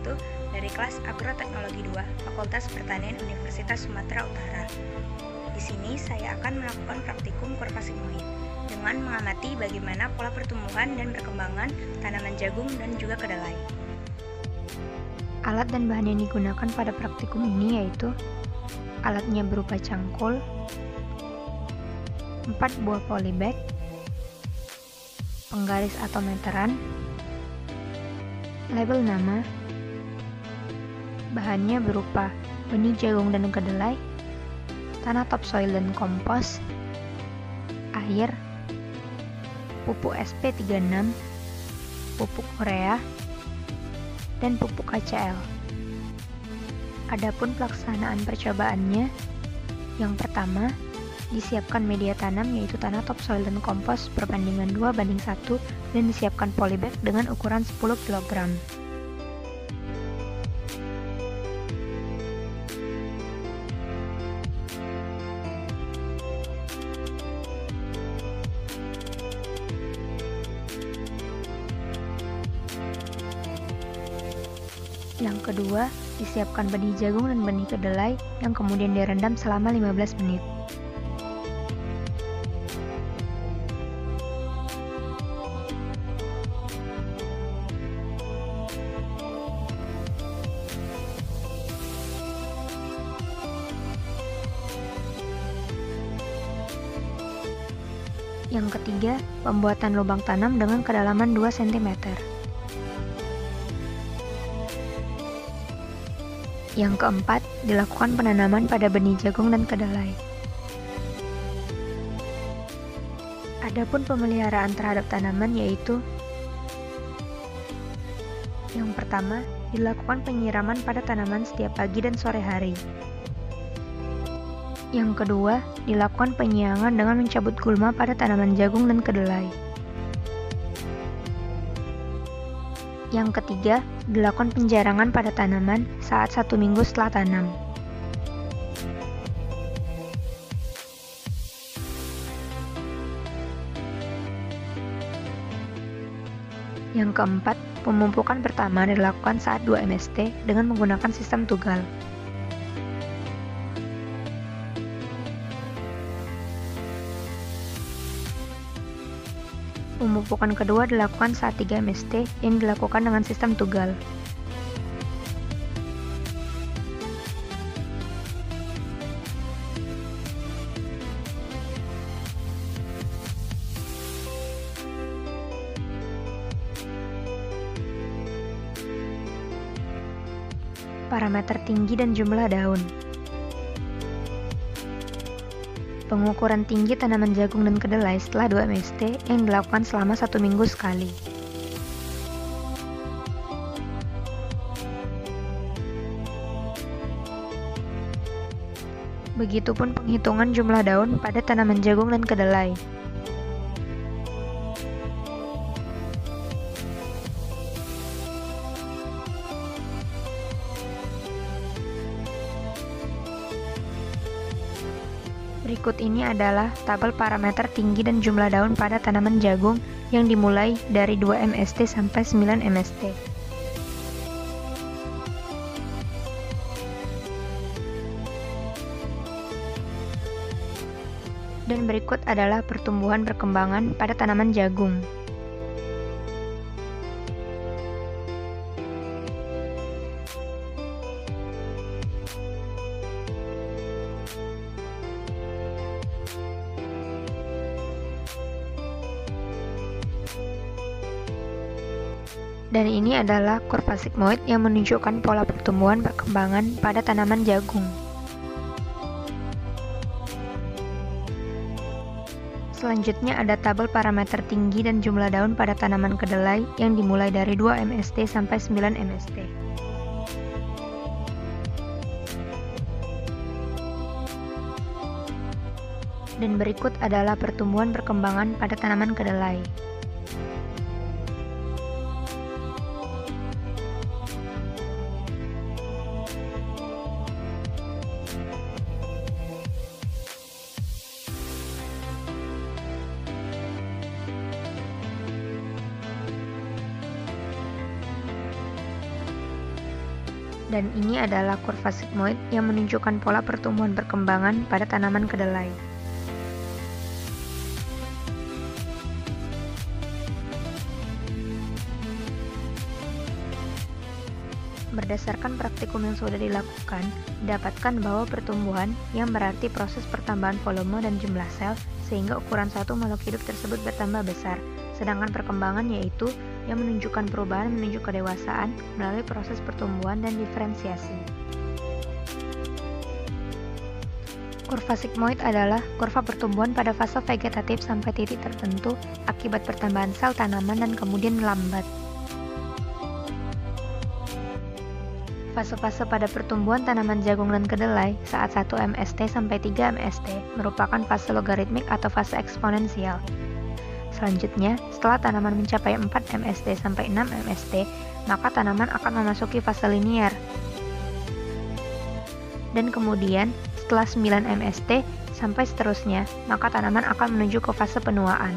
1 dari kelas Agroteknologi 2, Fakultas Pertanian Universitas Sumatera Utara. Di sini saya akan melakukan praktikum kurva sigmoid dengan mengamati bagaimana pola pertumbuhan dan perkembangan tanaman jagung dan juga kedelai. Alat dan bahan yang digunakan pada praktikum ini yaitu alatnya berupa cangkul, 4 buah polybag, penggaris atau meteran, label nama, bahannya berupa benih jagung dan kedelai, tanah topsoil dan kompos, air, pupuk SP36, pupuk urea, dan pupuk HCl. Adapun pelaksanaan percobaannya, yang pertama, disiapkan media tanam yaitu tanah topsoil dan kompos perbandingan 2:1 dan disiapkan polybag dengan ukuran 10 kg. Yang kedua, disiapkan benih jagung dan benih kedelai yang kemudian direndam selama 15 menit. Yang ketiga, pembuatan lubang tanam dengan kedalaman 2 cm. Yang keempat, dilakukan penanaman pada benih jagung dan kedelai. Adapun pemeliharaan terhadap tanaman yaitu yang pertama, dilakukan penyiraman pada tanaman setiap pagi dan sore hari. Yang kedua, dilakukan penyiangan dengan mencabut gulma pada tanaman jagung dan kedelai. Yang ketiga, dilakukan penjarangan pada tanaman saat 1 minggu setelah tanam. Yang keempat, pemupukan pertama dilakukan saat 2 MST dengan menggunakan sistem tugal. Pemupukan kedua dilakukan saat 3 MST yang dilakukan dengan sistem tugal. Parameter tinggi dan jumlah daun. Pengukuran tinggi tanaman jagung dan kedelai setelah 2 MST yang dilakukan selama 1 minggu sekali. Begitupun penghitungan jumlah daun pada tanaman jagung dan kedelai. Berikut ini adalah tabel parameter tinggi dan jumlah daun pada tanaman jagung yang dimulai dari 2 MST sampai 9 MST. Dan berikut adalah pertumbuhan perkembangan pada tanaman jagung. Dan ini adalah kurva sigmoid yang menunjukkan pola pertumbuhan perkembangan pada tanaman jagung. Selanjutnya ada tabel parameter tinggi dan jumlah daun pada tanaman kedelai yang dimulai dari 2 MST sampai 9 MST. Dan berikut adalah pertumbuhan perkembangan pada tanaman kedelai. Dan ini adalah kurva sigmoid yang menunjukkan pola pertumbuhan perkembangan pada tanaman kedelai. Berdasarkan praktikum yang sudah dilakukan, didapatkan bahwa pertumbuhan yang berarti proses pertambahan volume dan jumlah sel sehingga ukuran suatu makhluk hidup tersebut bertambah besar, sedangkan perkembangan yaitu yang menunjukkan perubahan menuju kedewasaan melalui proses pertumbuhan dan diferensiasi. Kurva sigmoid adalah kurva pertumbuhan pada fase vegetatif sampai titik tertentu akibat pertambahan sel tanaman dan kemudian melambat. Fase-fase pada pertumbuhan tanaman jagung dan kedelai saat 1 mst sampai 3 mst merupakan fase logaritmik atau fase eksponensial. Selanjutnya, setelah tanaman mencapai 4 mst sampai 6 mst, maka tanaman akan memasuki fase linier. Dan kemudian, setelah 9 mst sampai seterusnya, maka tanaman akan menuju ke fase penuaan.